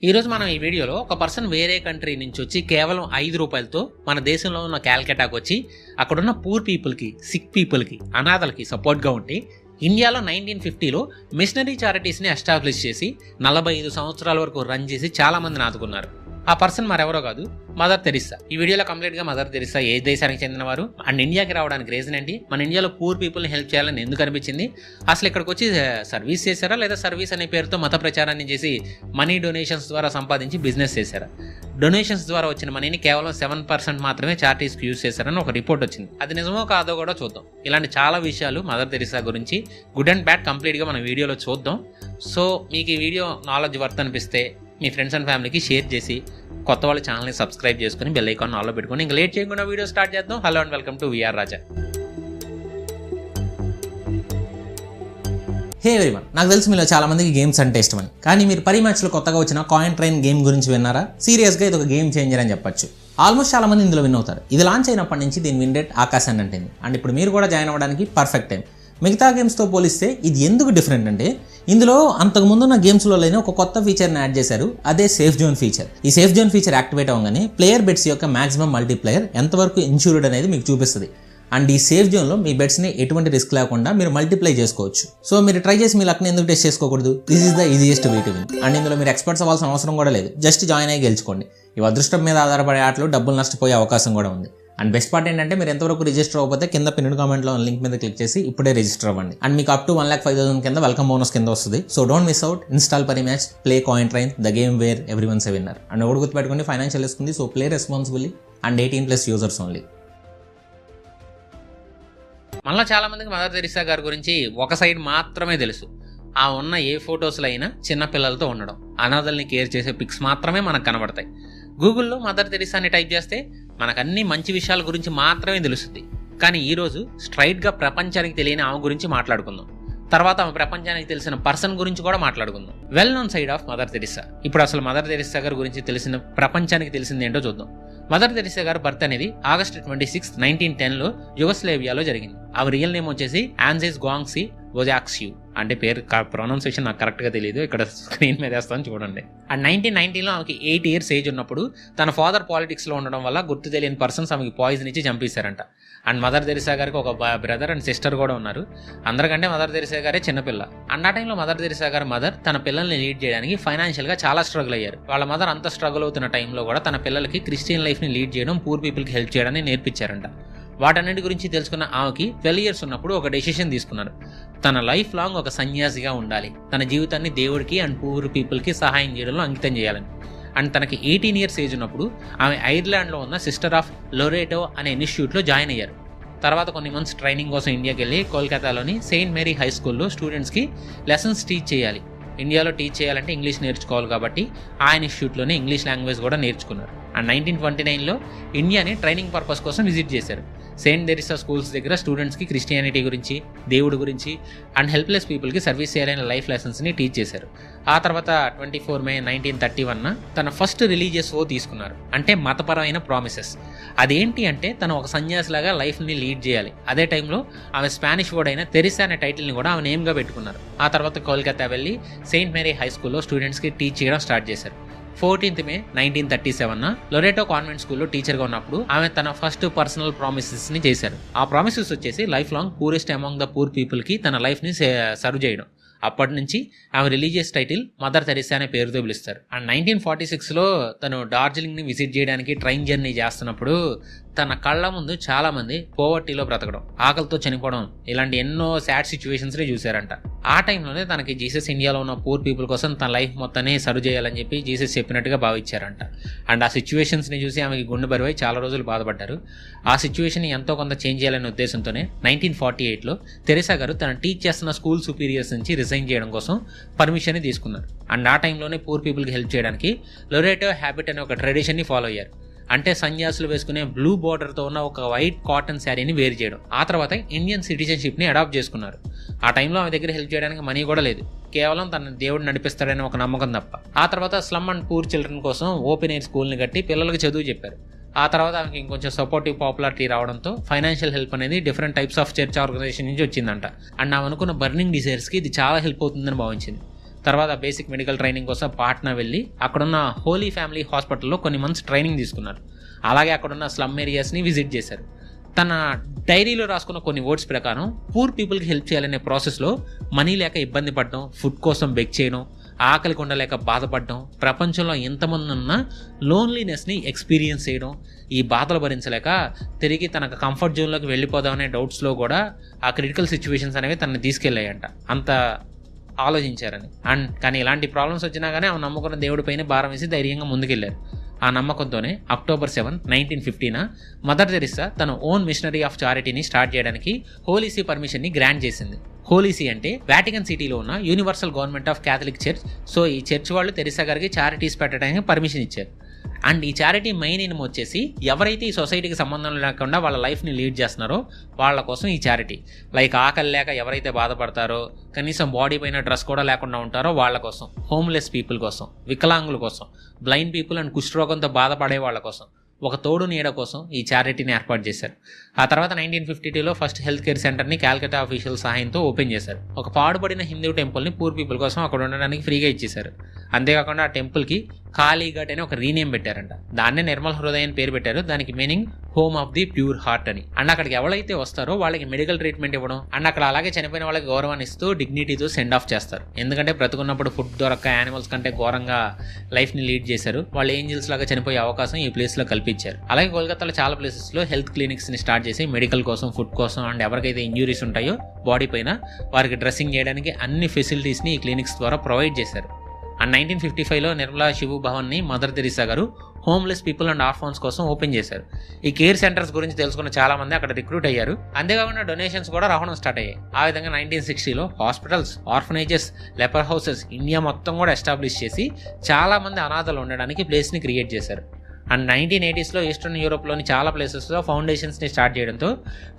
ఈరోజు మనం ఈ వీడియోలో ఒక పర్సన్ వేరే కంట్రీ నుంచి వచ్చి కేవలం 5 రూపాయలతో మన దేశంలో ఉన్న క్యాల్కటాకు వచ్చి అక్కడున్న పూర్ పీపుల్కి, సిక్ పీపుల్కి, అనాథలకి సపోర్ట్గా ఉంటే ఇండియాలో 1950లో మిషనరీ చారిటీస్ని ఎస్టాబ్లిష్ చేసి 45 సంవత్సరాల వరకు రన్ చేసి చాలా మందిని ఆదుకున్నారు. ఆ పర్సన్ మరెవరో కాదు, మదర్ తెరిసా. ఈ వీడియోలో కంప్లీట్గా మదర్ తెరిసా ఏ దేశానికి చెందినవారు అండ్ ఇండియాకి రావడానికి రీజన్ ఏంటి, మన ఇండియాలో పూర్ పీపుల్ని హెల్ప్ చేయాలని ఎందుకు అనిపించింది, అసలు ఇక్కడికి వచ్చి సర్వీస్ చేశారా లేదా సర్వీస్ అనే పేరుతో మత ప్రచారాన్ని చేసి మనీ డొనేషన్స్ ద్వారా సంపాదించి బిజినెస్ చేశారా, డొనేషన్స్ ద్వారా వచ్చిన మనీని కేవలం 7% మాత్రమే చారిటీస్కి యూజ్ చేశారని ఒక రిపోర్ట్ వచ్చింది. అది నిజమో కాదో కూడా చూద్దాం. ఇలాంటి చాలా విషయాలు మదర్ తెరిసా గురించి గుడ్ అండ్ బ్యాడ్ కంప్లీట్గా మన వీడియోలో చూద్దాం. సో మీకు ఈ వీడియో నాలెడ్జ్ వర్త్ అనిపిస్తే మీ ఫ్రెండ్స్ అండ్ ఫ్యామిలీకి షేర్ చేసి కొత్త వాళ్ళ ఛానల్ని సబ్స్క్రైబ్ చేసుకుని బెల్ ఐకాన్ ఆన్లో పెట్టుకుని ఇంకా లేట్ చేయకుండా వీడియో స్టార్ట్ చేద్దాం. Hello and welcome to VR Raja. Hey everyone, నాకు తెలిసి మీలో చాలా మందికి గేమ్స్ అంటే ఇష్టమని, కానీ మీరు పరి మ్యాచ్లో కొత్తగా వచ్చిన కాయిన్ ట్రైన్ గేమ్ గురించి విన్నారా? సీరియస్గా ఇది ఒక గేమ్ చేంజర్ అని చెప్పొచ్చు. ఆల్మోస్ట్ చాలా మంది ఇందులో విన్ అవుతారు. ఇది లాంచ్ అయినప్పటి నుంచి దీని విన్ రేట్ ఆకాశాన్ని అంటింది. అండ్ ఇప్పుడు మీరు కూడా జాయిన్ అవ్వడానికి పర్ఫెక్ట్ టైం. మిగతా గేమ్స్తో పోలిస్తే ఇది ఎందుకు డిఫరెంట్ అంటే ఇందులో అంతకు ముందున్న గేమ్స్లో లేని ఒక కొత్త ఫీచర్ని యాడ్ చేశారు. అదే సేఫ్ జోన్ ఫీచర్. ఈ సేఫ్ జోన్ ఫీచర్ యాక్టివేట్ అవ్వగానే ప్లేయర్ బెట్స్ యొక్క మాక్సిమం మల్టీప్లేయర్ ఎంతవరకు ఇన్సూర్డ్ అనేది మీకు చూపిస్తుంది. అండ్ ఈ సేఫ్ జోన్లో మీ బెట్స్ని ఎటువంటి రిస్క్ లేకుండా మీరు మల్టిప్లై చేసుకోవచ్చు. సో మీరు ట్రై చేసి మీ లక్ని ఎందుకు టెస్ట్ చేసుకోకూడదు? This is the easiest way to win. And ఇందులో మీరు ఎక్స్పర్ట్స్ అవ్వాల్సిన అవసరం కూడా లేదు. జస్ట్ జాయిన్ అయ్యి గెలుచుకోండి. ఇవి అదృష్టం మీద ఆధారపడే ఆటలు డబ్బులు నష్టపోయే అవకాశం కూడా ఉంది. అండ్ బెస్ట్ పార్ట్ ఏంటంటే మీరు ఎంతవరకు రిజిస్టర్ అవ్వకపోతే కింద పిన్డ్ కామెంట్లో లింక్ మీద క్లిక్ చేసి ఇప్పుడే రిజిస్టర్ అవ్వండి. అండ్ మీకు అప్ టు 1,05,000 కింద వెల్కమ్ బోనస్ కింద వస్తుంది. So don't miss out. Install Parimatch, play coin train, the game where everyone's a winner. And ఒకటి గుర్తుపెట్టుకోండి, ఫైనాన్షియల్ రిస్క్ ఉంది. So play responsibly and 18+ users only. మళ్ళీ చాలా మందికి మదర్ తెరిసా గారి గురించి ఒక సైడ్ మాత్రమే తెలుసు. ఆ ఉన్న ఏ ఫొటోస్లో అయినా చిన్నపిల్లలతో ఉండడం, అనాథల్ని కేర్ చేసే పిక్స్ మాత్రమే మనకు కనబడతాయి. గూగుల్లో మదర్ తెరిసాని టైప్ చేస్తే మనకు అన్ని మంచి విషయాల గురించి మాత్రమే తెలుస్తుంది. కానీ ఈరోజు స్ట్రైట్గా ప్రపంచానికి తెలియని ఆమె గురించి మాట్లాడుకుందాం. తర్వాత ఆమె ప్రపంచానికి తెలిసిన పర్సన్ గురించి కూడా మాట్లాడుకుందాం. Well known side of mother Teresa. ఇప్పుడు అసలు మదర్ తెరిసా గారి గురించి తెలిసిన ప్రపంచానికి తెలిసింది ఏంటో చూద్దాం. మదర్ తెరిసా గారి బర్త్ అనేది ఆగస్ట్ 26, 1910లో యుగోస్లేవియాలో జరిగింది. ఆమె రియల్ నేమ్ వచ్చేసి ఆన్జెస్ గాంగ్సీ వోజాక్సియు. అంటే పేరు ప్రొనౌన్సియేషన్ నాకు కరెక్ట్గా తెలియదు, ఇక్కడ స్క్రీన్ మీద వేస్తాను చూడండి. అండ్ 1990లో ఆమెకి 8 years ఏజ్ ఉన్నప్పుడు తన ఫాదర్ పాలిటిక్స్లో ఉండడం వల్ల గుర్తు తెలియని పర్సన్స్ ఆమెకి పాయిజన్ ఇచ్చి చంపేశారంట. అండ్ మదర్ తెరిసా గారికి ఒక బ్రదర్ అండ్ సిస్టర్ కూడా ఉన్నారు. అందరికంటే మదర్ తెరిసా గారే చిన్నపిల్ల. అండ్ ఆ టైంలో మదర్ తెరిసా గారి మదర్ తన పిల్లల్ని లీడ్ చేయడానికి ఫైనాన్షియల్గా చాలా స్ట్రగుల్ అయ్యారు. వాళ్ళ మదర్ అంత స్ట్రగుల్ అవుతున్న టైంలో కూడా తన పిల్లలకి క్రిస్టియన్ లైఫ్ని లీడ్ చేయడం, పూర్ పీపుల్కి హెల్ప్ చేయడాన్ని నేర్పించారంట. వాటన్నిటి గురించి తెలుసుకున్న ఆమెకి 12 years ఉన్నప్పుడు ఒక డెసిషన్ తీసుకున్నారు. తన లైఫ్ లాంగ్ ఒక సన్యాసిగా ఉండాలి, తన జీవితాన్ని దేవుడికి అండ్ పూర్ పీపుల్కి సహాయం చేయడంలో అంకితం చేయాలని. అండ్ తనకి 18 years ఏజ్ ఉన్నప్పుడు ఆమె ఐర్లాండ్లో ఉన్న సిస్టర్ ఆఫ్ లొరేటో అనే ఇన్స్టిట్యూట్లో జాయిన్ అయ్యారు. తర్వాత కొన్ని మంత్స్ ట్రైనింగ్ కోసం ఇండియాకి వెళ్ళి కోల్కతాలోని సెయింట్ మేరీ హై స్కూల్లో స్టూడెంట్స్కి లెసన్స్ టీచ్ చేయాలి. ఇండియాలో టీచ్ చేయాలంటే ఇంగ్లీష్ నేర్చుకోవాలి కాబట్టి ఆ ఇన్స్టిట్యూట్లోనే ఇంగ్లీష్ లాంగ్వేజ్ కూడా నేర్చుకున్నారు. అండ్ 1929లో ఇండియాని ట్రైనింగ్ పర్పస్ కోసం విజిట్ చేశారు. సెయింట్ తెరిసా స్కూల్స్ దగ్గర స్టూడెంట్స్కి క్రిస్టియానిటీ గురించి, దేవుడి గురించి అండ్ హెల్ప్లెస్ పీపుల్కి సర్వీస్ చేయాలనే లైఫ్ లెసన్స్ని టీచ్ చేశారు. ఆ తర్వాత 24 May 1931 తన ఫస్ట్ రిలీజియస్ ఓ తీసుకున్నారు, అంటే మతపరమైన ప్రామిసెస్. అదేంటి అంటే తను ఒక సన్యాసిలాగా లైఫ్ని లీడ్ చేయాలి. అదే టైంలో ఆమె స్పానిష్ వర్డ్ అయిన తెరిసా అనే టైటిల్ని కూడా ఆమె నేమ్గా పెట్టుకున్నారు. ఆ తర్వాత కోల్కతా వెళ్ళి సెయింట్ మేరీ హై స్కూల్లో స్టూడెంట్స్కి టీచ్ చేయడం స్టార్ట్ చేశారు. 14th May 1937 లొరేటో కాన్వెంట్ స్కూల్లో టీచర్గా ఉన్నప్పుడు ఆమె తన ఫస్ట్ పర్సనల్ ప్రామిసెస్ని చేశారు. ఆ ప్రామిసెస్ వచ్చేసి life long poorest among the poor పీపుల్కి తన లైఫ్ని సర్వ్ చేయడం. అప్పటి నుంచి ఆమె రిలీజియస్ టైటిల్ మదర్ తెరిసా అనే పేరుతో పిలుస్తారు. అండ్ 1946లో తను డార్జిలింగ్ని విజిట్ చేయడానికి ట్రైన్ జర్నీ చేస్తున్నప్పుడు తన కళ్ళ ముందు చాలా మంది పోవర్టీలో బ్రతకడం, ఆకలితో చనిపోవడం, ఇలాంటి ఎన్నో సాడ్ సిచ్యువేషన్స్ని చూశారంట. ఆ టైంలోనే తనకి జీసస్ ఇండియాలో ఉన్న పూర్ పీపుల్ కోసం తన లైఫ్ మొత్తాన్ని సర్వ్ చేయాలని చెప్పి జీసస్ చెప్పినట్టుగా భావించారంట. అండ్ ఆ సిచ్యువేషన్స్ని చూసి ఆమెకి గుండె బరువై చాలా రోజులు బాధపడ్డారు. ఆ సిచ్యువేషన్ ఎంతో కొంత చేంజ్ చేయాలనే ఉద్దేశంతోనే 1948లో తెరిసా గారు తన టీచ్ చేస్తున్న స్కూల్ సుపీరియర్స్ నుంచి రిజైన్ చేయడం కోసం పర్మిషన్ తీసుకున్నారు. అండ్ ఆ టైంలోనే పూర్ పీపుల్కి హెల్ప్ చేయడానికి లొరేటో హ్యాబిట్ అనే ఒక ట్రెడిషన్ని ఫాలో అయ్యారు. అంటే సన్యాసులు వేసుకునే బ్లూ బార్డర్తో ఉన్న ఒక వైట్ కాటన్ శారీని వేర్ చేయడం. ఆ తర్వాత ఇండియన్ సిటిజన్షిప్ని అడాప్ట్ చేసుకున్నారు. ఆ టైంలో ఆమె దగ్గర హెల్ప్ చేయడానికి మనీ కూడా లేదు, కేవలం తన దేవుడు నడిపిస్తాడని ఒక నమ్మకం తప్ప. ఆ తర్వాత స్లమ్ అండ్ పూర్ చిల్డ్రన్ కోసం ఓపెన్ ఎయిర్ స్కూల్ని కట్టి పిల్లలకు చదువు చెప్పారు. ఆ తర్వాత ఆమెకి ఇంకొంచెం సపోర్టివ్ పాపులారిటీ రావడంతో ఫైనాన్షియల్ హెల్ప్ అనేది different types of church organization నుంచి వచ్చిందంట. అండ్ ఆమె అనుకున్న బర్నింగ్ డిజైర్స్కి ఇది చాలా హెల్ప్ అవుతుందని భావించింది. తర్వాత బేసిక్ మెడికల్ ట్రైనింగ్ కోసం పాట్నా వెళ్ళి అక్కడున్న హోలీ ఫ్యామిలీ హాస్పిటల్లో కొన్ని మంత్స్ ట్రైనింగ్ తీసుకున్నారు. అలాగే అక్కడున్న స్లమ్ ఏరియాస్ని విజిట్ చేశారు. తన డైరీలో రాసుకున్న కొన్ని వర్డ్స్ ప్రకారం పూర్ పీపుల్కి హెల్ప్ చేయాలనే ప్రాసెస్లో మనీ లేక ఇబ్బంది పడడం, ఫుడ్ కోసం బెగ్ చేయడం, ఆకలి కొండలేక బాధపడడం, ప్రపంచంలో ఎంతమంది ఉన్నా లోన్లీనెస్ని ఎక్స్పీరియన్స్ చేయడం, ఈ బాధలు భరించలేక తిరిగి తనకు కంఫర్ట్ జోన్లోకి వెళ్ళిపోదామనే డౌట్స్లో కూడా ఆ క్రిటికల్ సిచ్యువేషన్స్ అనేవి తనని తీసుకెళ్ళాయంట. అంత ఆలోచించారని. కానీ ఇలాంటి ప్రాబ్లమ్స్ వచ్చినా కానీ ఆమె నమ్ముకున్న దేవుడిపైన భారం వేసి ధైర్యంగా ముందుకెళ్లారు. ఆ నమ్మకంతోనే October 7, 1950 మదర్ తెరిసా తన ఓన్ మిషనరీ ఆఫ్ చారిటీని స్టార్ట్ చేయడానికి హోలీ సీ పర్మిషన్ని గ్రాంట్ చేసింది. హోలీ సీ అంటే వాటికన్ సిటీలో ఉన్న universal government of Catholic church. So ఈ చర్చ్ వాళ్ళు తెరిసా గారికి చారిటీస్ పెట్టడానికి పర్మిషన్ ఇచ్చారు. అండ్ ఈ చారిటీ మెయిన్ ఎయిమ్ వచ్చేసి ఎవరైతే ఈ సొసైటీకి సంబంధం లేకుండా వాళ్ళ లైఫ్ని లీడ్ చేస్తున్నారో వాళ్ళ కోసం ఈ చారిటీ. లైక్ ఆకలి లేక ఎవరైతే బాధపడతారో, కనీసం బాడీ పైన డ్రెస్ కూడా లేకుండా ఉంటారో వాళ్ళ కోసం, హోమ్లెస్ పీపుల్ కోసం, వికలాంగుల కోసం, బ్లైండ్ పీపుల్ అండ్ కుష్ఠరోగంతో బాధపడే వాళ్ళ కోసం, ఒక తోడు నీడ కోసం ఈ చారిటీని ఏర్పాటు చేశారు. ఆ తర్వాత 1952లో ఫస్ట్ హెల్త్ కేర్ సెంటర్ని కాల్కటా ఆఫీషియల్ సహాయంతో ఓపెన్ చేశారు. ఒక పాడుపడిన హిందూ టెంపుల్ని పూర్ పీపుల్ కోసం అక్కడ ఉండడానికి ఫ్రీగా ఇచ్చేశారు. అంతేకాకుండా ఆ టెంపుల్కి కాళీఘాట్ అని ఒక రీనేమ్ పెట్టారంట. దాన్నే నిర్మల్ హృదయ అని పేరు పెట్టారు. దానికి meaning home of the pure heart అని. అండ్ అక్కడికి ఎవరైతే వస్తారో వాళ్ళకి మెడికల్ ట్రీట్మెంట్ ఇవ్వడం, అండ్ అక్కడ అలాగే చనిపోయిన వాళ్ళకి గౌరవాన్ని ఇస్తూ డిగ్నిటీతో సెండ్ ఆఫ్ చేస్తారు. ఎందుకంటే బ్రతుకున్నప్పుడు ఫుడ్ దొరక్క యానిమల్స్ కంటే ఘోరంగా లైఫ్ని లీడ్ చేశారు. వాళ్ళు ఏంజిల్స్ లాగా చనిపోయే అవకాశం ఈ ప్లేస్లో కల్పించారు. అలాగే కోల్కతాలో చాలా ప్లేసెస్లో హెల్త్ క్లినిక్స్ని స్టార్ట్ చేసి మెడికల్ కోసం, ఫుడ్ కోసం, అండ్ ఎవరికైతే ఇంజ్యూరీస్ ఉంటాయో బాడీ పైన వారికి డ్రెస్సింగ్ చేయడానికి అన్ని ఫెసిలిటీస్ని ఈ క్లినిక్స్ ద్వారా ప్రొవైడ్ చేశారు. అండ్ 1955లో నిర్మలా శివు భవన్ని మదర్ తెరిసా గారు హోమ్లెస్ పీపుల్ అండ్ ఆర్ఫాన్స్ కోసం ఓపెన్ చేశారు. ఈ కేర్ సెంటర్స్ గురించి తెలుసుకున్న చాలా మంది అక్కడ రిక్రూట్ అయ్యారు. అంతేకాకుండా డొనేషన్స్ కూడా రావడం స్టార్ట్ అయ్యాయి. ఆ విధంగా 1960లో hospitals, orphanages, leper houses India మొత్తం కూడా ఎస్టాబ్లిష్ చేసి చాలా మంది అనాథలు ఉండడానికి ప్లేస్ని క్రియేట్ చేశారు. అండ్ 1980స్లో ఈస్టర్న్ యూరోప్లోని చాలా ప్లేసెస్లో ఫౌండేషన్స్ని స్టార్ట్ చేయడంతో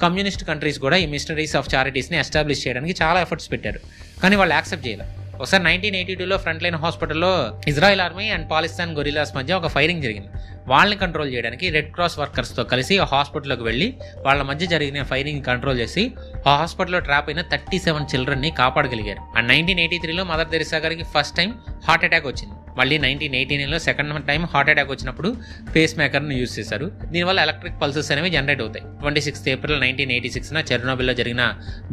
కమ్యూనిస్ట్ కంట్రీస్ కూడా ఈ మిషనరీస్ ఆఫ్ చారిటీస్ని ఎస్టాబ్లిష్ చేయడానికి చాలా ఎఫర్ట్స్ పెట్టారు. కానీ వాళ్ళు యాక్సెప్ట్ చేయలేదు. ఒకసారి 1982లో ఫ్రంట్ లైన్ హాస్పిటల్లో Israel army and Pakistan gorillas మధ్య ఒక ఫైరింగ్ జరిగింది. వాళ్ళని కంట్రోల్ చేయడానికి రెడ్ క్రాస్ వర్కర్స్తో కలిసి ఆ హాస్పిటల్లోకి వెళ్ళి వాళ్ళ మధ్య జరిగిన ఫైరింగ్ కంట్రోల్ చేసి ఆ హాస్పిటల్లో ట్రాప్ అయిన 37 చిల్డ్రన్ని కాపాడగలిగారు. అండ్ 1983లో మదర్ తెరిసా గారికి ఫస్ట్ టైం హార్ట్ అటాక్ వచ్చింది. మళ్ళీ 1989లో సెకండ్ టైం హార్ట్ అటాక్ వచ్చినప్పుడు పేస్ మేకర్ని యూజ్ చేశారు. దీనివల్ల ఎలక్ట్రిక్ పల్సెస్ అనేవి జనరేట్ అవుతాయి. 26 ఏప్రిల్ 1986 చెర్నోబిల్లో జరిగిన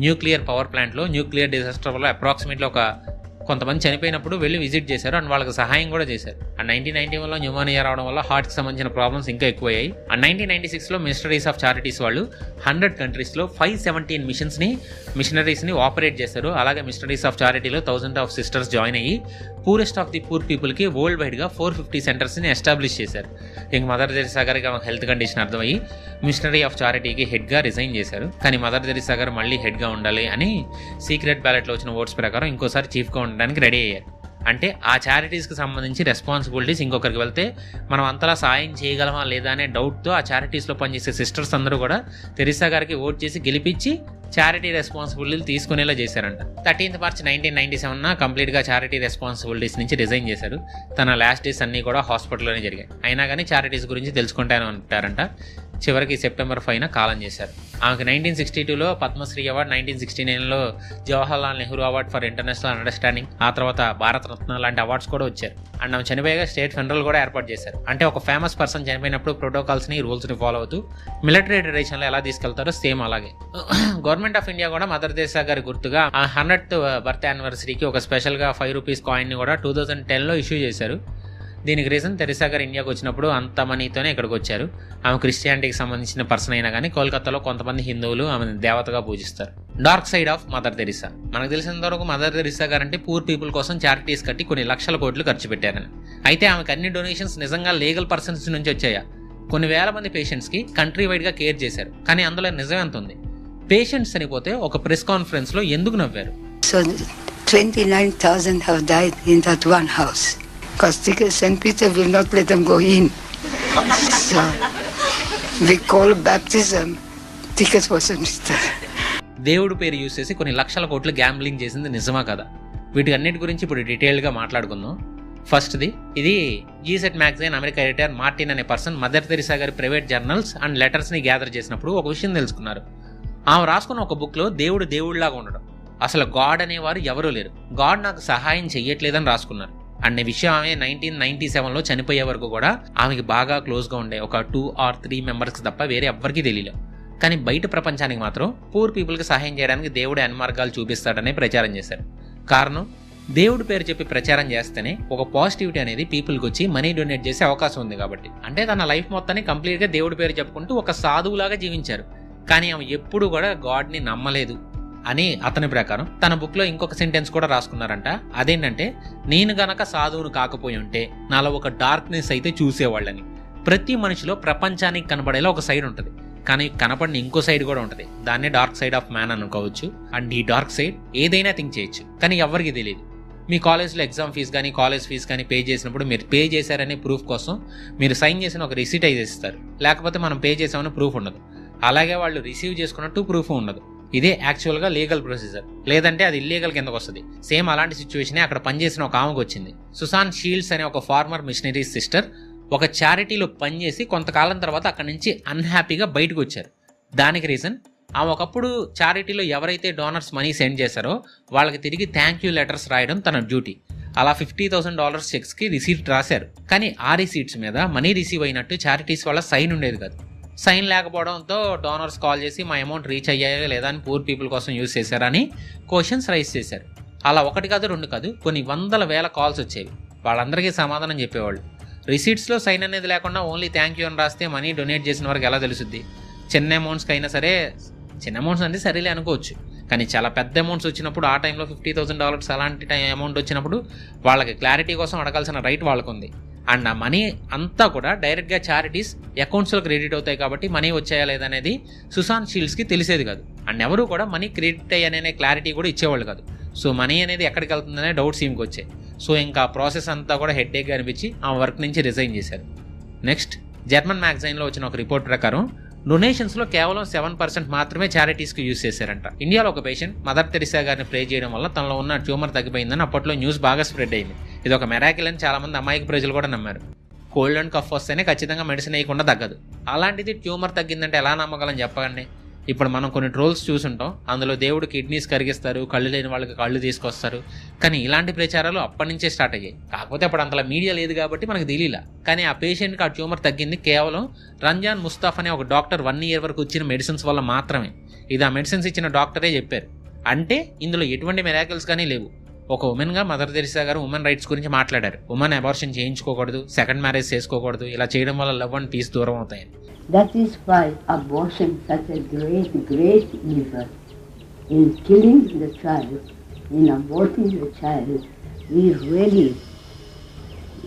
న్యూక్లియర్ పవర్ ప్లాంట్లో న్యూక్లియర్ డిజాస్టర్ వల్ల అప్రాక్సిమేట్లీ కొంతమంది చనిపోయినప్పుడు వెళ్ళి విజిట్ చేశారు అండ్ వాళ్ళకి సహాయం కూడా చేశారు. అండ్ 1991లో న్యూమోనియా రావడం వల్ల హార్ట్కి సంబంధించిన ప్రాబ్లమ్స్ ఇంకా ఎక్కువయ్యాయి. అండ్ 1996లో మిషనరీస్ ఆఫ్ చారిటీస్ వాళ్ళు 100 కంట్రీస్లో 517 మిషనరీస్ని ఆపరేట్ చేశారు. అలాగే మిషనరీస్ ఆఫ్ చారిటీలో 1000 ఆఫ్ సిస్టర్స్ జాయిన్ అయ్యి పూరెస్ట్ ఆఫ్ ది పూర్ పీపుల్కి వరల్డ్ వైడ్గా 450 సెంటర్స్ని ఎస్టాబ్లిష్ చేశారు. ఇంక మదర్ తెరిసా గారికి హెల్త్ కండిషన్ అర్థమయ్యి మిషనరీ ఆఫ్ చారిటీకి హెడ్గా రిజైన్ చేశారు. కానీ మదర్ తెరిసా గారు మళ్ళీ హెడ్గా ఉండాలి అని సీక్రెట్ బ్యాలెట్లో వచ్చిన ఓట్స్ ప్రకారం ఇంకోసారి చీఫ్గా ఉండడానికి రెడీ అయ్యారు. అంటే ఆ చారిటీస్కి సంబంధించి రెస్పాన్సిబిలిటీస్ ఇంకొకరికి వెళ్తే మనం అంతలా సాయం చేయగలమా లేదా అనే డౌట్తో ఆ చారిటీస్లో పనిచేసే సిస్టర్స్ అందరూ కూడా తెరిసా గారికి ఓట్ చేసి గెలిపించి చారిటీ రెస్పాన్సిబిలిటీలు తీసుకునేలా చేశారంట. 13th March 1997 కంప్లీట్గా చారిటీ రెస్పాన్సిబిలిటీస్ నుంచి రిజైన్ చేశారు. తన లాస్ట్ డేస్ అన్నీ కూడా హాస్పిటల్లోనే జరిగాయి. అయినా కానీ చారిటీస్ గురించి తెలుసుకుంటాను అంటారంట. చివరికి September 5 కాలం చేశారు. ఆమెకు 1962లో పద్మశ్రీ అవార్డు, 1969లో Jawaharlal Nehru award for international understanding, ఆ తర్వాత భారత రత్న లాంటి అవార్డ్స్ కూడా వచ్చారు. అండ్ ఆమె చనిపోయాక స్టేట్ ఫెడరల్ కూడా ఏర్పాటు చేశారు. అంటే ఒక ఫేమస్ పర్సన్ చనిపోయినప్పుడు ప్రోటోకాల్స్ని, రూల్స్ని ఫాలో అవుతూ మిలిటరీ ట్రెడిషన్లో ఎలా తీసుకెళ్తారో సేమ్ అలాగే గవర్నమెంట్ ఆఫ్ ఇండియా కూడా మదర్ తెరిసా గారి గుర్తుగా ఆ 100th బర్త్ యానివర్సరీకి ఒక స్పెషల్గా 5 రూపీస్ కాయిన్ని కూడా 2010లో ఇష్యూ చేశారు. దీనికి రీజన్ తెరిసా గారు ఇండియాకి వచ్చినప్పుడు అంత మనీతోనే ఇక్కడికి వచ్చారు. ఆమె క్రిస్టియానిటీకి సంబంధించిన పర్సన్ అయినా కానీ కోల్కతాలో కొంతమంది హిందువులు ఆమెను దేవతగా పూజిస్తారు. Dark side of mother Teresa. మనకు తెలిసినంత వరకు మదర్ తెరిసా గారు అంటే పూర్ పీపుల్ కోసం చారిటీస్ కట్టి కొన్ని లక్షల కోట్లు ఖర్చు పెట్టారని. అయితే ఆమెకు అన్ని డొనేషన్స్ నిజంగా లీగల్ పర్సన్స్ నుంచి వచ్చాయా? కొన్ని వేల మంది పేషెంట్స్కి కంట్రీ వైడ్గా కేర్ చేశారు. కానీ అందులో నిజం ఎంత ఉంది? పేషెంట్స్ చనిపోతే ఒక ప్రెస్ కాన్ఫరెన్స్లో ఎందుకు నవ్వారు? So 29,000 have died in that one house. Because St. Peter will not let them go in. So we call baptism ticket for St. Peter. దేవుడు పేరు యూజ్ చేసి కొన్ని లక్షల కోట్లు గ్యాంబ్లింగ్ చేసింది నిజమా కదా? వీటి అన్నిటి గురించి ఇప్పుడు డీటెయిల్గా మాట్లాడుకుందాం. ఫస్ట్ది, ఇది జీసెట్ మ్యాగజైన్ అమెరికా ఎడిటర్ మార్టిన్ అనే పర్సన్ మదర్ తెరిసా గారి ప్రైవేట్ జర్నల్స్ అండ్ లెటర్స్ని గ్యాదర్ చేసినప్పుడు ఒక విషయం తెలుసుకున్నారు. ఆమె రాసుకున్న ఒక బుక్లో దేవుడు దేవుడిలాగా ఉండడం, అసలు గాడ్ అనేవారు ఎవరూ లేరు, గాడ్ నాకు సహాయం చెయ్యట్లేదని రాసుకున్నారు. అనే విషయం ఆమె 1997లో చనిపోయే వరకు కూడా ఆమెకి బాగా క్లోజ్గా ఉండే ఒక 2 or 3 మెంబర్స్కి తప్ప వేరే ఎవ్వరికీ తెలియలేదు. కానీ బయట ప్రపంచానికి మాత్రం పూర్ పీపుల్కి సహాయం చేయడానికి దేవుడు అన్ని మార్గాలు చూపిస్తాడనే ప్రచారం చేశారు. కారణం, దేవుడి పేరు చెప్పి ప్రచారం చేస్తేనే ఒక పాజిటివిటీ అనేది పీపుల్కి వచ్చి మనీ డొనేట్ చేసే అవకాశం ఉంది కాబట్టి. అంటే తన లైఫ్ మొత్తాన్ని కంప్లీట్గా దేవుడి పేరు చెప్పుకుంటూ ఒక సాధువులాగా జీవించారు. కానీ ఆమె ఎప్పుడు కూడా గాడ్ని నమ్మలేదు అని అతని ప్రకారం తన బుక్లో ఇంకొక సెంటెన్స్ కూడా రాసుకున్నారంట. అదేంటంటే, నేను గనక సాధువును కాకపోయి ఉంటే నాలో ఒక డార్క్నెస్ అయితే చూసేవాళ్ళని. ప్రతి మనిషిలో ప్రపంచానికి కనబడేలా ఒక సైడ్ ఉంటుంది, కానీ కనపడిన ఇంకో సైడ్ కూడా ఉంటుంది. దాన్నే డార్క్ సైడ్ ఆఫ్ మ్యాన్ అనుకోవచ్చు. అండ్ ఈ డార్క్ సైడ్ ఏదైనా థింక్ చేయొచ్చు, కానీ ఎవరికి తెలియదు. మీ కాలేజ్లో ఎగ్జామ్ ఫీజు కానీ కాలేజ్ ఫీజు కానీ పే చేసినప్పుడు మీరు పే చేశారనే ప్రూఫ్ కోసం మీరు సైన్ చేసిన ఒక రిసీట్ అయితే ఇస్తారు, లేకపోతే మనం పే చేసామని ప్రూఫ్ ఉండదు. అలాగే వాళ్ళు రిసీవ్ చేసుకున్నట్టు ప్రూఫ్ ఉండదు. ఇదే యాక్చువల్గా లీగల్ ప్రొసీజర్, లేదంటే అది ఇల్లీగల్ కిందకు వస్తుంది. సేమ్ అలాంటి సిచ్యువేషనే అక్కడ పనిచేసిన ఒక ఆమెకు వచ్చింది. సుసాన్ షీల్డ్స్ అనే ఒక ఫార్మర్ మిషనరీ సిస్టర్ ఒక చారిటీలో పనిచేసి కొంతకాలం తర్వాత అక్కడి నుంచి అన్హ్యాపీగా బయటకు వచ్చారు. దానికి రీజన్, ఆమె ఒకప్పుడు చారిటీలో ఎవరైతే డోనర్స్ మనీ సెండ్ చేశారో వాళ్ళకి తిరిగి థ్యాంక్ యూ లెటర్స్ రాయడం తన డ్యూటీ. అలా $50,000 చెక్స్కి రిసీట్ రాశారు. కానీ ఆ రిసీట్స్ మీద మనీ రిసీవ్ అయినట్టు చారిటీస్ వాళ్ళ సైన్ ఉండేది కాదు. సైన్ లేకపోవడంతో డోనర్స్ కాల్ చేసి మా అమౌంట్ రీచ్ అయ్యాయో లేదా అని పూర్ పీపుల్ కోసం యూజ్ చేశారని క్వశ్చన్స్ రైజ్ చేశారు. అలా 1 కాదు 2 కాదు కొన్ని 100,000 కాల్స్ వచ్చేవి. వాళ్ళందరికీ సమాధానం చెప్పేవాళ్ళు. రిసీట్స్లో సైన్ అనేది లేకుండా ఓన్లీ థ్యాంక్ యూ అని రాస్తే మనీ డొనేట్ చేసిన వారికి ఎలా తెలుస్తుంది? చిన్న అమౌంట్స్కి అయినా సరే, చిన్న అమౌంట్స్ అంటే సరేలే అనుకోవచ్చు, కానీ చాలా పెద్ద అమౌంట్స్ వచ్చినప్పుడు ఆ టైంలో $50,000 అలాంటి అమౌంట్ వచ్చినప్పుడు వాళ్ళకి క్లారిటీ కోసం అడగాల్సిన రైట్ వాళ్ళకు ఉంది. అండ్ ఆ మనీ అంతా కూడా డైరెక్ట్గా చారిటీస్ అకౌంట్స్లో క్రెడిట్ అవుతాయి కాబట్టి మనీ వచ్చాయా లేదనేది సుసాన్ షీల్డ్స్కి తెలిసేది కాదు. అండ్ ఎవరు కూడా మనీ క్రెడిట్ అయ్యానే క్లారిటీ కూడా ఇచ్చేవాళ్ళు కాదు. సో మనీ అనేది ఎక్కడికి వెళ్తుందనే డౌట్స్ ఈమెకి వచ్చాయి. సో ఇంకా ప్రాసెస్ అంతా కూడా హెడ్ఏక్గా అనిపించి ఆ వర్క్ నుంచి రిజైన్ చేశారు. నెక్స్ట్, జర్మన్ మ్యాగజైన్లో వచ్చిన ఒక రిపోర్ట్ ప్రకారం డొనేషన్స్లో కేవలం 7% మాత్రమే చారిటీస్కి యూజ్ చేశారంట. ఇండియాలో ఒక పేషెంట్ మదర్ తెరిసా గారిని ప్రే చేయడం వల్ల తనలో ఉన్న ట్యూమర్ తగ్గిపోయిందని అప్పట్లో న్యూస్ బాగా స్ప్రెడ్ అయింది. ఇది ఒక మెరాకిల్ అని చాలామంది అమాయక ప్రజలు కూడా నమ్మారు. కోల్డ్ అండ్ కఫ్ వస్తేనే ఖచ్చితంగా మెడిసిన్ వేయకుండా తగ్గదు, అలాంటిది ట్యూమర్ తగ్గిందంటే ఎలా నమ్మగలని చెప్పండి. ఇప్పుడు మనం కొన్ని ట్రోల్స్ చూసుంటాం, అందులో దేవుడు కిడ్నీస్ కరిగిస్తారు, కళ్ళు లేని వాళ్ళకి కళ్ళు తీసుకొస్తారు. కానీ ఇలాంటి ప్రచారాలు అప్పటి నుంచే స్టార్ట్ అయ్యాయి. కాకపోతే అప్పుడు అంతలా మీడియా లేదు కాబట్టి మనకు తెలియలా. కానీ ఆ పేషెంట్కి ఆ ట్యూమర్ తగ్గింది కేవలం రంజాన్ ముస్తాఫ్ అనే ఒక డాక్టర్ 1 year వరకు ఇచ్చిన మెడిసిన్స్ వల్ల మాత్రమే. ఇది ఆ మెడిసిన్స్ ఇచ్చిన డాక్టరే చెప్పారు. అంటే ఇందులో ఎటువంటి మిరాకిల్స్ కానీ లేవు. ఒక ఉమెన్గా మదర్ తెరిసా గారు ఉమెన్ రైట్స్ గురించి మాట్లాడారు. ఉమెన్ అబార్షన్ చేయించుకోకూడదు, సెకండ్ మ్యారేజ్ చేసుకోకూడదు, ఇలా చేయడం వల్ల లవ్ అండ్ పీస్ దూరం అవుతాయని. That is why abortion is such a great evil. In killing the child, in aborting the child, we really,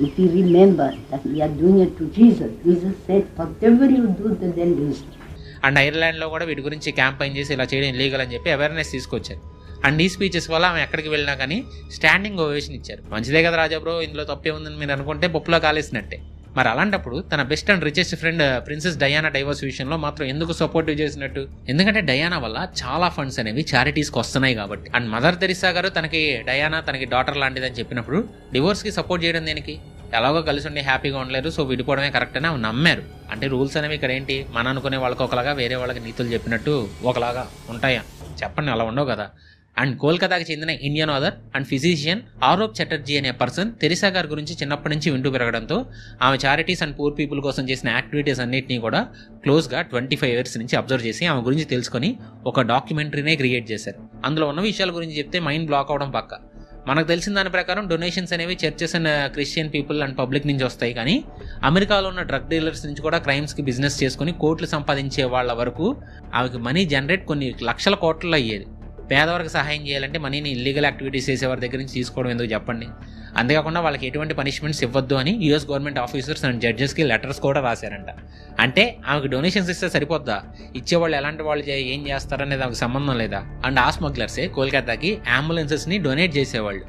if we remember that we are doing it to Jesus. Jesus said, whatever you do to the least. And ఐర్లాండ్లో కూడా వీటి గురించి campaign చేసి ఇలా చేయడం illegal అని చెప్పి awareness తీసుకొచ్చారు. అండ్ ఈ స్పీచెస్ వల్ల ఆమె ఎక్కడికి వెళ్ళినా కానీ స్టాండింగ్ ఓవేషన్ ఇచ్చారు. మంచిదే కదా రాజా బ్రో, ఇందులో తప్పే ఉందని మీరు అనుకుంటే పప్పులో కాలేసినట్టే. మరి అలాంటప్పుడు తన best and richest friend princess Diana divorce విషయంలో మాత్రం ఎందుకు సపోర్టివ్ చేసినట్టు? ఎందుకంటే డయానా వల్ల చాలా ఫండ్స్ అనేవి చారిటీస్కి వస్తున్నాయి కాబట్టి. అండ్ మదర్ తెరిసా గారు డయానా తనకి డాటర్ లాంటిదని చెప్పినప్పుడు డివోర్స్కి సపోర్ట్ చేయడం దేనికి? ఎలాగో కలిసి ఉండి హ్యాపీగా ఉండలేరు, సో విడిపోవడమే కరెక్ట్ అని నమ్మారు. అంటే రూల్స్ అనేవి ఇక్కడ ఏంటి, మన అనుకునే వాళ్ళకి ఒకలాగా, వేరే వాళ్ళకి నీతులు చెప్పినట్టు ఒకలాగా ఉంటాయా? చెప్పండి, అలా ఉండవు కదా. అండ్ కోల్కతాకి చెందిన Indian author and physician Aroup Chatterjee అనే పర్సన్ తెరిసా గారి గురించి చిన్నప్పటి నుంచి వింటూ పెరగడంతో ఆమె చారిటీస్ అండ్ పూర్ పీపుల్ కోసం చేసిన యాక్టివిటీస్ అన్నింటినీ కూడా క్లోజ్గా 25 years నుంచి అబ్జర్వ్ చేసి ఆమె గురించి తెలుసుకొని ఒక డాక్యుమెంటరీనే క్రియేట్ చేశారు. అందులో ఉన్న విషయాల గురించి చెప్తే మైండ్ బ్లాక్ అవడం పక్క. మనకు తెలిసిన దాని ప్రకారం డొనేషన్స్ అనేవి churches and Christian people and public నుంచి వస్తాయి, కానీ అమెరికాలో ఉన్న డ్రగ్ డీలర్స్ నుంచి కూడా క్రైమ్స్కి బిజినెస్ చేసుకుని కోట్లు సంపాదించే వాళ్ళ వరకు ఆమెకి మనీ జనరేట్ కొన్ని లక్షల కోట్లలో అయ్యేది. పేదవారికి సహాయం చేయాలంటే మనీని ఇల్లీగల్ యాక్టివిటీస్ చేసేవారి దగ్గర నుంచి తీసుకోవడం ఎందుకు చెప్పండి? అంతేకాకుండా వాళ్ళకి ఎటువంటి పనిష్మెంట్స్ ఇవ్వద్దు అని యూఎస్ గవర్నమెంట్ ఆఫీసర్స్ అండ్ జడ్జెస్కి లెటర్స్ కూడా రాశారంట. అంటే ఆమెకు డొనేషన్స్ ఇస్తే సరిపోద్దా? ఇచ్చేవాళ్ళు ఎలాంటి వాళ్ళు ఏం చేస్తారనేది ఆమెకు సంబంధం లేదా? అండ్ ఆ స్మగ్లర్సే కోల్కతాకి అంబులెన్సెస్ని డొనేట్ చేసేవాళ్ళు.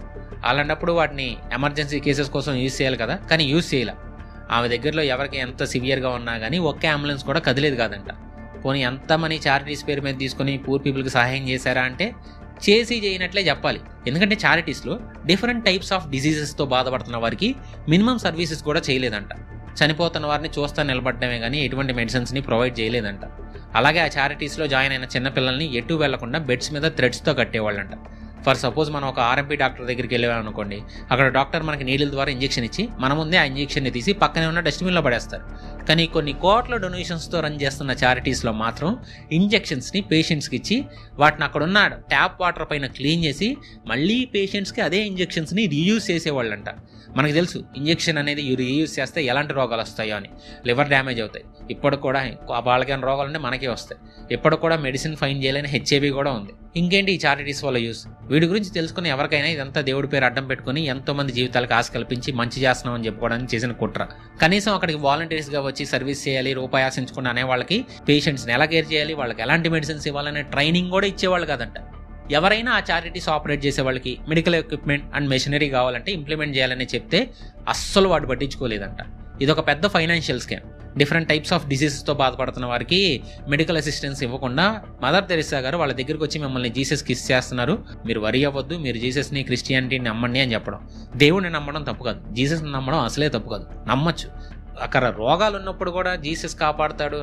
అలాంటప్పుడు వాటిని ఎమర్జెన్సీ కేసెస్ కోసం యూజ్ చేయాలి కదా, కానీ యూజ్ చేయాల. ఆమె దగ్గరలో ఎవరికి ఎంత సివియర్గా ఉన్నా కానీ ఒక్క అంబులెన్స్ కూడా కదిలేదు కాదంట. పోనీ ఎంత మనీ చారిటీస్ పేరు మీద తీసుకొని పూర్ పీపుల్కి సహాయం చేశారా అంటే చేయనట్లే చెప్పాలి. ఎందుకంటే చారిటీస్లో డిఫరెంట్ టైప్స్ ఆఫ్ డిసీజెస్తో బాధపడుతున్న వారికి మినిమం సర్వీసెస్ కూడా చేయలేదంట. చనిపోతున్న వారిని చూస్తా నిలబడమే కానీ ఎటువంటి మెడిసిన్స్ని ప్రొవైడ్ చేయలేదంట. అలాగే ఆ చారిటీస్లో జాయిన్ అయిన చిన్నపిల్లల్ని ఎటు వెళ్లకుండా బెడ్స్ మీద థ్రెడ్స్తో కట్టేవాళ్ళంట. ఫర్ సపోజ్ మనం ఒక ఆర్ఎంపీ డాక్టర్ దగ్గరికి వెళ్ళామనుకోండి, అక్కడ డాక్టర్ మనకి నీళ్ళ ద్వారా ఇంజెక్షన్ ఇచ్చి మన ముందే ఆ ఇంజెక్షన్ని తీసి పక్కనే ఉన్న డస్ట్బిన్లో పడేస్తారు. కానీ కొన్ని కోట్ల డొనేషన్స్తో రన్ చేస్తున్న చారిటీస్లో మాత్రం ఇంజెక్షన్స్ని పేషెంట్స్కి ఇచ్చి వాటిని అక్కడ ఉన్న ట్యాప్ వాటర్ పైన క్లీన్ చేసి మళ్ళీ పేషెంట్స్కి అదే ఇంజెక్షన్స్ని రీయూజ్ చేసేవాళ్ళంట. మనకు తెలుసు ఇంజెక్షన్ అనేది రీయూజ్ చేస్తే ఎలాంటి రోగాలు వస్తాయో అని. లివర్ డ్యామేజ్ అవుతాయి, ఇప్పుడు కూడా వాళ్ళకైనా రోగాలు ఉంటే మనకే వస్తాయి. ఇప్పుడు కూడా మెడిసిన్ ఫైన్ చేయలేని హెచ్ఐవి కూడా ఉంది. ఇంకేంటి ఈ చారిటీస్ వల్ల యూస్? వీటి గురించి తెలుసుకుని ఎవరికైనా ఇదంతా దేవుడి పేరు అడ్డం పెట్టుకుని ఎంతోమంది జీవితాలకు ఆశ కల్పించి మంచి చేస్తున్నామని చెప్పుకోవడానికి చేసిన కుట్ర. కనీసం అక్కడికి వాలంటీర్స్గా వచ్చి సర్వీస్ చేయాలి, రూపాయి ఆశించుకుని అనే వాళ్ళకి పేషెంట్స్ని ఎలా కేర్ చేయాలి, వాళ్ళకి ఎలాంటి మెడిసిన్స్ ఇవ్వాలనే ట్రైనింగ్ కూడా ఇచ్చేవాళ్ళు కాదంట. ఎవరైనా ఆ చారిటీస్ ఆపరేట్ చేసే వాళ్ళకి మెడికల్ ఎక్విప్మెంట్ అండ్ మెషినరీ కావాలంటే ఇంప్లిమెంట్ చేయాలని చెప్తే అస్సలు వాడు పట్టించుకోలేదంట. ఇదొక పెద్ద financial scam. Different types of డిసీజెస్తో బాధపడుతున్న వారికి మెడికల్ అసిస్టెన్స్ ఇవ్వకుండా మదర్ తెరిసా గారు వాళ్ళ దగ్గరికి వచ్చి మిమ్మల్ని జీసస్కి కిస్ చేస్తున్నారు, మీరు వరి అవ్వద్దు, మీరు జీసస్ని క్రిస్టియానిటీని నమ్మండి అని చెప్పడం. దేవుడిని నమ్మడం తప్పు కాదు, జీసస్ని నమ్మడం అసలే తప్పు కాదు, నమ్మచ్చు. అక్కడ రోగాలు ఉన్నప్పుడు కూడా జీసస్ కాపాడుతాడు.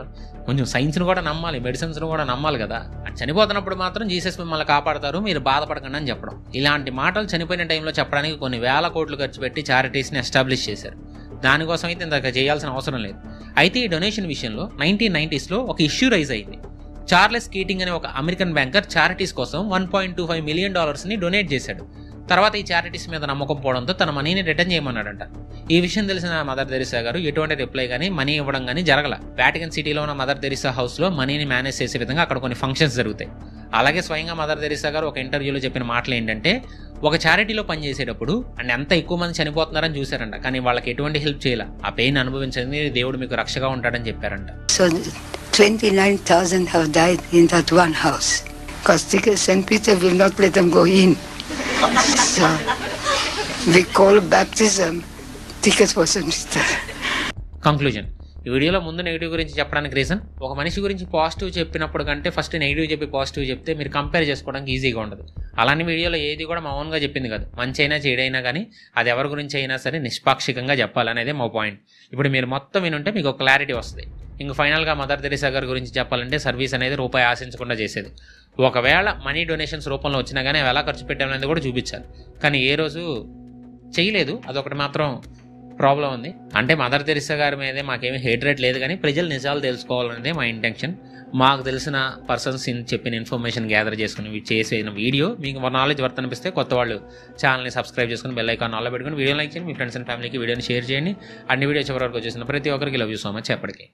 కొంచెం సైన్స్ని కూడా నమ్మాలి, మెడిసిన్స్ని కూడా నమ్మాలి కదా. చనిపోతున్నప్పుడు మాత్రం జీసస్ మిమ్మల్ని కాపాడతారు, మీరు బాధపడకండి అని చెప్పడం. ఇలాంటి మాటలు చనిపోయిన టైంలో చెప్పడానికి కొన్ని వేల కోట్లు ఖర్చు పెట్టి చారిటీస్ని ఎస్టాబ్లిష్ చేశారు. దానికోసం అయితే ఇంత చేయాల్సిన అవసరం లేదు. అయితే ఈ డొనేషన్ విషయంలో 1990s ఒక ఇష్యూ రైజ్ అయింది. చార్లెస్ కీటింగ్ అనే ఒక అమెరికన్ బ్యాంకర్ చారిటీస్ కోసం $1.25 మిలియన్ డొనేట్ చేశాడు. తర్వాత ఈ చారిటీస్ మీద నమ్మకం పోవడంతో తన మనీని రిటర్న్ చేయమన్నాడంట. ఈ విషయం తెలిసిన మదర్ తెరిసా గారు ఎటువంటి రిప్లై కానీ మనీ ఇవ్వడం కానీ జరగల. వాటికన్ సిటీలో ఉన్న మదర్ తెరిసా హౌస్లో మనీని మేనేజ్ చేసే విధంగా అక్కడ కొన్ని ఫంక్షన్స్ జరుగుతాయి. అలాగే స్వయంగా మదర్ తెరిసా గారు ఒక ఇంటర్వ్యూలో చెప్పిన మాటలు ఏంటంటే, ఒక చారిటీలో పనిచేసేటప్పుడు అండ్ ఎంత ఎక్కువ మంది చనిపోతున్నారని చూశారంట, కానీ వాళ్ళకి ఎటువంటి హెల్ప్ చేయాల. ఆ పెయిన్ అనుభవించండి, దేవుడు మీకు రక్షగా ఉంటాడని చెప్పారంట. So 29,000 have died in that one house. Because St. Peter will not let them go in. So we call baptism ticket for St. Peter. Conclusion. ఈ వీడియోలో ముందు నెగిటివ్ గురించి చెప్పడానికి రీజన్, ఒక మనిషి గురించి పాజిటివ్ చెప్పినప్పుడు కంటే ఫస్ట్ నెగిటివ్ చెప్పి పాజిటివ్ చెప్తే మీరు కంపేర్ చేసుకోవడానికి ఈజీగా ఉండదు. అలానే వీడియోలో ఏది కూడా మా ఓన్గా చెప్పింది కాదు. మంచి అయినా చెడైనా కానీ అది ఎవరి గురించి అయినా సరే నిష్పాక్షికంగా చెప్పాలనేదే మా పాయింట్. ఇప్పుడు మీరు మొత్తం వినుంటే మీకు ఒక క్లారిటీ వస్తుంది. ఇంక ఫైనల్గా మదర్ తెరిసా గారి గురించి చెప్పాలంటే సర్వీస్ అనేది రూపాయి ఆశించకుండా చేసేది. ఒకవేళ మనీ డొనేషన్స్ రూపంలో వచ్చినా కానీ అవి ఎలా ఖర్చు పెట్టామనేది కూడా చూపించాలి. కానీ ఏ రోజు చేయలేదు, అదొకటి మాత్రం ప్రాబ్లం ఉంది. అంటే మదర్ తెరిసా గారి మీదే మాకేమీ హేట్రేట్ లేదు, కానీ ప్రజలు నిజాలు తెలుసుకోవాలనేదే మా ఇంటెన్షన్. మాకు తెలిసిన పర్సన్స్ చెప్పిన ఇన్ఫర్మేషన్ గ్యాదర్ చేసుకుని చేసిన వీడియో మీకు నాలెడ్జ్ వర్త్ అనిపిస్తే కొత్త వాళ్ళు ఛానల్ని సబ్స్క్రైబ్ చేసుకుని బెల్ ఐకాన్ ఆన్లో పెట్టుకుని వీడియో లైక్ చేయండి. మీ ఫ్రెండ్స్ అండ్ ఫ్యామిలీకి వీడియోని షేర్ చేయండి. అన్ని వీడియో చివరి వరకు వచ్చేసిన ప్రతి ఒక్కరికి లవ్ యూ సో మచ్. ఎప్పటికీ